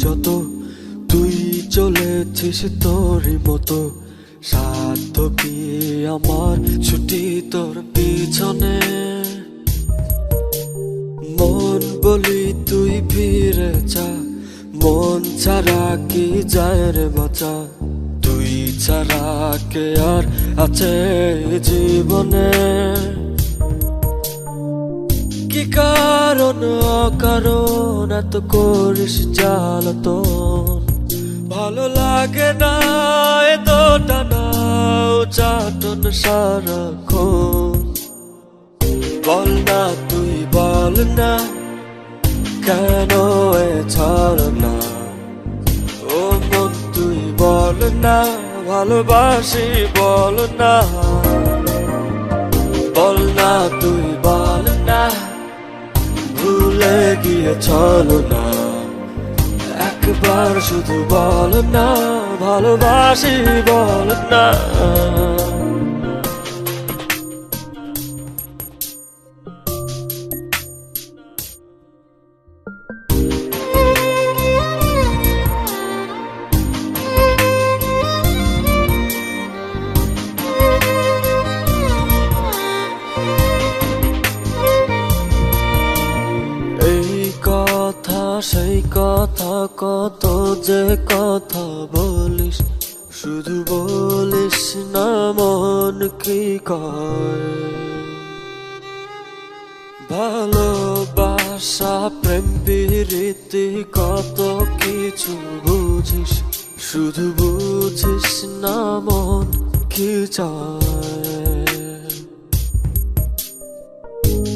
যত তুই চলেছিস তোরই মতো, সাধ্য কি আমার ছুটি তোর পিছনে। মন বলি তুই ফিরে যা, মন ছাড়া কি যায় রে বাঁচা, তুই ছাড়া কে আর আছে জীবনে। কি কারণ অকারণ এত করিস জ্বালাতন, ভালো লাগে না এত টানা চাটন সারাক্ষণ। বল না তুই বল না কেন এ ছাড় না, ও মন তুই বল না ভালোবাসি বল না। বল না তুই বল না ভুলে গিয়ে চলো না, একবার শুধু বল না ভালোবাসি বল না। সেই কথা কত যে কথা বলিস, শুধু বলিস না মন কি কয়। ভালোবাসা প্রেম প্রীতি কত কিছু বুঝিস, শুধু বুঝিস না মন কি চায়।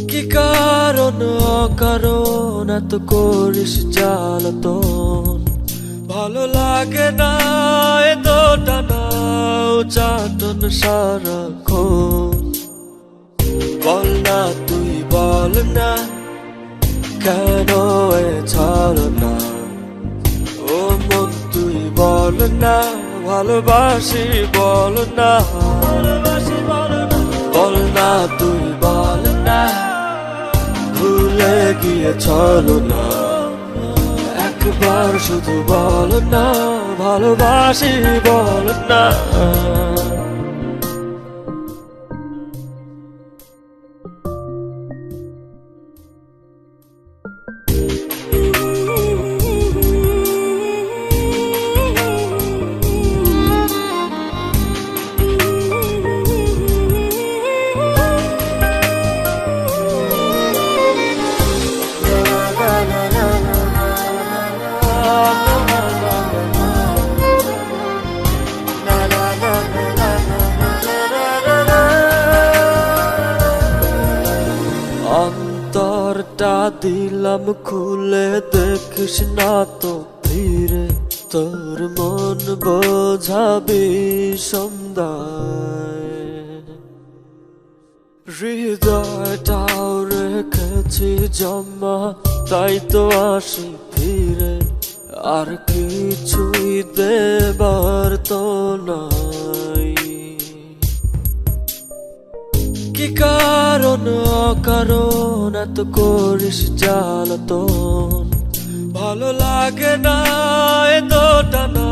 কি কারণ অকারণ এত করিস জ্বালাতন, ভালো লাগে না এত টানা চাটন সারাক্ষণ। বল না তুই বল না কেন এ ছাড় না, ও মন তুই বল না ভালোবাসি বল না। বল না তুই বল না ভুলে গিয়ে চলো না, একবার শুধু বল না ভালোবাসি বল না। অন্তরটা দিলাম খুলে দেখিস না তো ফিরে, তোর মন বোঝাবি সন্ধ্যায়। হৃদয়টাও রেখেছি জমা তাই তো আসি ফিরে, আর কিছুই দেবার তো নাই। কি কারণ অকারণ এত করিস জ্বালাতন, ভালো লাগে না এত টানা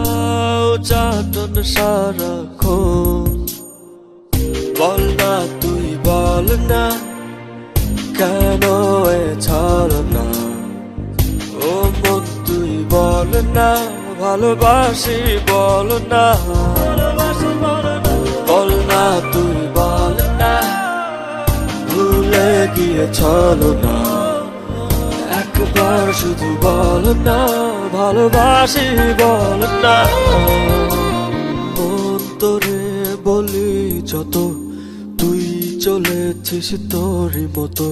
চাটন সারাক্ষণ। বল না তুই বল না কেন এ ছাড় না, ও মন তুই বল না ভালোবাসি বল না। বল না তুই বল না ভুলে গিয়ে চলো না, একবার শুধু বল না ভালোবাসি বল না। মন তোরে বলি যত তুই চলেছিস তোরই মতো,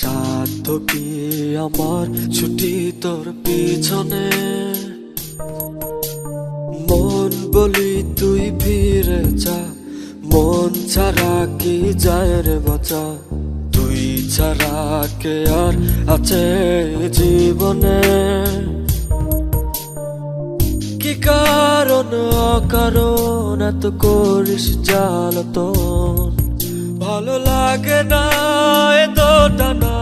সাধ্য কি আমার ছুটি তোর পিছনে। মন বলি তুই ফিরে যা, মন ছাড়া কি যায় রে বাঁচা, তুই ছাড়া কে আর আছে জীবনে। কি কারণ অকারণ এত করিস জ্বালাতন, ভালো লাগে না এত টানা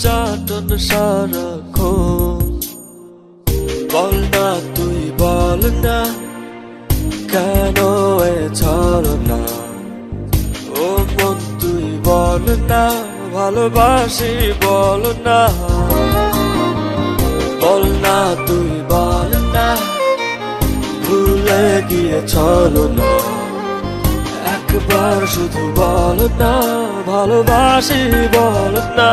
চাটন সারাক্ষণ। বল না তুই বল না কেন এ ছলনা ও মন তুই বল না ভালোবাসি বল না বল না তুই বল না ভুলে গিয়ে ছলনা একবার শুধু বল না ভালোবাসি বল না